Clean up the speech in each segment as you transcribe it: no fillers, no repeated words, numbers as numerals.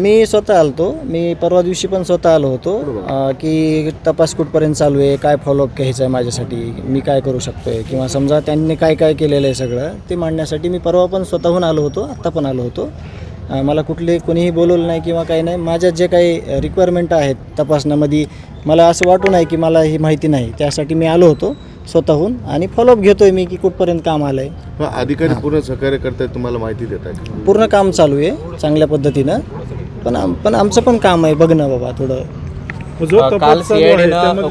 मी स्वतः आलतो. मी परवा दिवशी पण स्वतः आलो होतो की तपास कुठपर्यंत चालू आहे, काय फॉलोअप घ्यायचं आहे माझ्यासाठी, मी काय करू शकतो आहे, किंवा समजा त्यांनी काय काय केलेलं आहे सगळं ते मांडण्यासाठी मी परवा पण स्वतःहून आलो होतो, आत्ता पण आलो होतो. मला कोणीही बोलवलं नाही किंवा काही नाही. माझ्या जे काही रिक्वायरमेंट आहेत तपासण्यामध्ये मला असं वाटू नाही की मला ही माहिती नाही, त्यासाठी मी आलो होतो स्वतःहून आणि फॉलोअप घेतो आहे मी की कुठपर्यंत काम आलं आहे. अधिकारी पूर्ण सहकार्य करतायत, तुम्हाला माहिती देत आहेत? पूर्ण काम चालू आहे चांगल्या पद्धतीनं. पण आमचं पण काम आहे बघणं बाबा थोडं. काल सीआयडीनं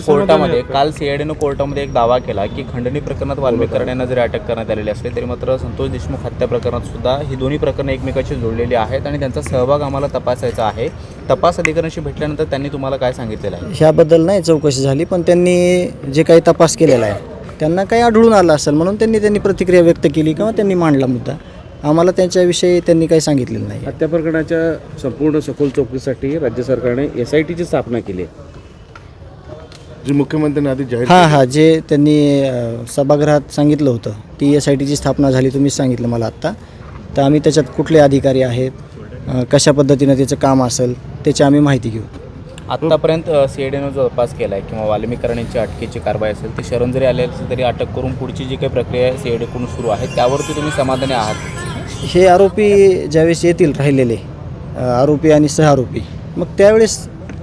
कोर्टामध्ये एक दावा केला की खंडणी प्रकरणात वाल्मिक यांना जरी अटक करण्यात आलेली असली तरी मात्र संतोष देशमुख हत्या प्रकरणात सुद्धा ही दोन्ही प्रकरणं एकमेकाशी जोडलेली आहेत आणि त्यांचा सहभाग आम्हाला तपासायचा आहे. तपास अधिकाऱ्यांशी भेटल्यानंतर त्यांनी तुम्हाला काय सांगितलेलं आहे? ह्याबद्दल नाही चौकशी झाली, पण त्यांनी जे काही तपास केलेला आहे त्यांना काही आढळून आलं असेल म्हणून त्यांनी प्रतिक्रिया व्यक्त केली किंवा त्यांनी मांडला मुद्दा. आम्हाला त्यांच्याविषयी त्यांनी काही सांगितलेलं नाही. हत्या प्रकरणाच्या संपूर्ण सखोल चौकशीसाठी राज्य सरकारने SITची स्थापना केली आहे, जी मुख्यमंत्र्यांनी आधी जाहीर हां जे त्यांनी सभागृहात सांगितलं होतं ती SITची स्थापना झाली, तुम्हीच सांगितलं मला आत्ता. तर आम्ही त्याच्यात कुठले अधिकारी आहेत, कशा पद्धतीनं त्याचं काम असेल त्याची आम्ही माहिती घेऊ. आत्तापर्यंत सीआयडीनं जो तपास केला आहे किंवा वाल्मिक यांची अटकेची कारवाई असेल ती शरण जरी आले असेल तरी अटक करून पुढची जी काही प्रक्रिया आहे सीआयडीकडून सुरू आहे त्यावरती तुम्ही समाधानी आहात? हे आरोपी ज्यावेळेस येतील राहिलेले आरोपी आणि सहआरोपी, मग त्यावेळेस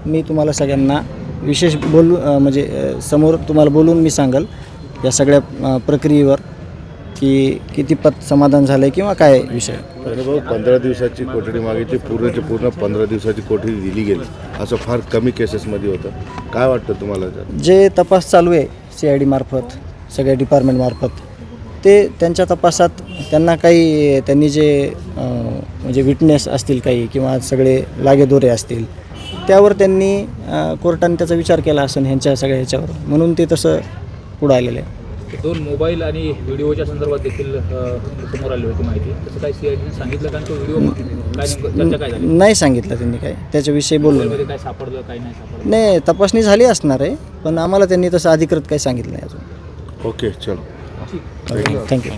मी तुम्हाला सगळ्यांना विशेष म्हणजे समोर तुम्हाला बोलून मी सांगेल या सगळ्या प्रक्रियेवर की कितीपत समाधान झालं आहे किंवा काय विषय. 15 दिवसाची कोठडी मागितली, पूर्ण 15 दिवसाची कोठडी दिली गेली, असं फार कमी केसेसमध्ये होतं. काय वाटतं तुम्हाला? जे तपास चालू आहे CID मार्फत सगळ्या डिपार्टमेंटमार्फत ते त्यांच्या तपासात त्यांनी जे म्हणजे विटनेस असतील काही किंवा सगळे लागेदोरे असतील त्यावर त्यांनी कोर्टाने त्याचा विचार केला असेल ह्यांच्या सगळ्या ह्याच्यावर, म्हणून ते तसं पुढं आलेलं आहे. 2 मोबाईल आणि व्हिडिओच्या संदर्भात देखील समोर आली होती माहिती, तसं काय सीआयडीने सांगितलं का? तो व्हिडिओ काय चर्चा काय झाली? नाही सांगितलं त्यांनी काय त्याच्याविषयी बोललो काय सापडलं काय नाही सापडलं? नाही, तपासणी झाली असणार आहे पण आम्हाला त्यांनी तसं अधिकृत काही सांगितलं नाही अजून. ओके, चलो. थँक्यू.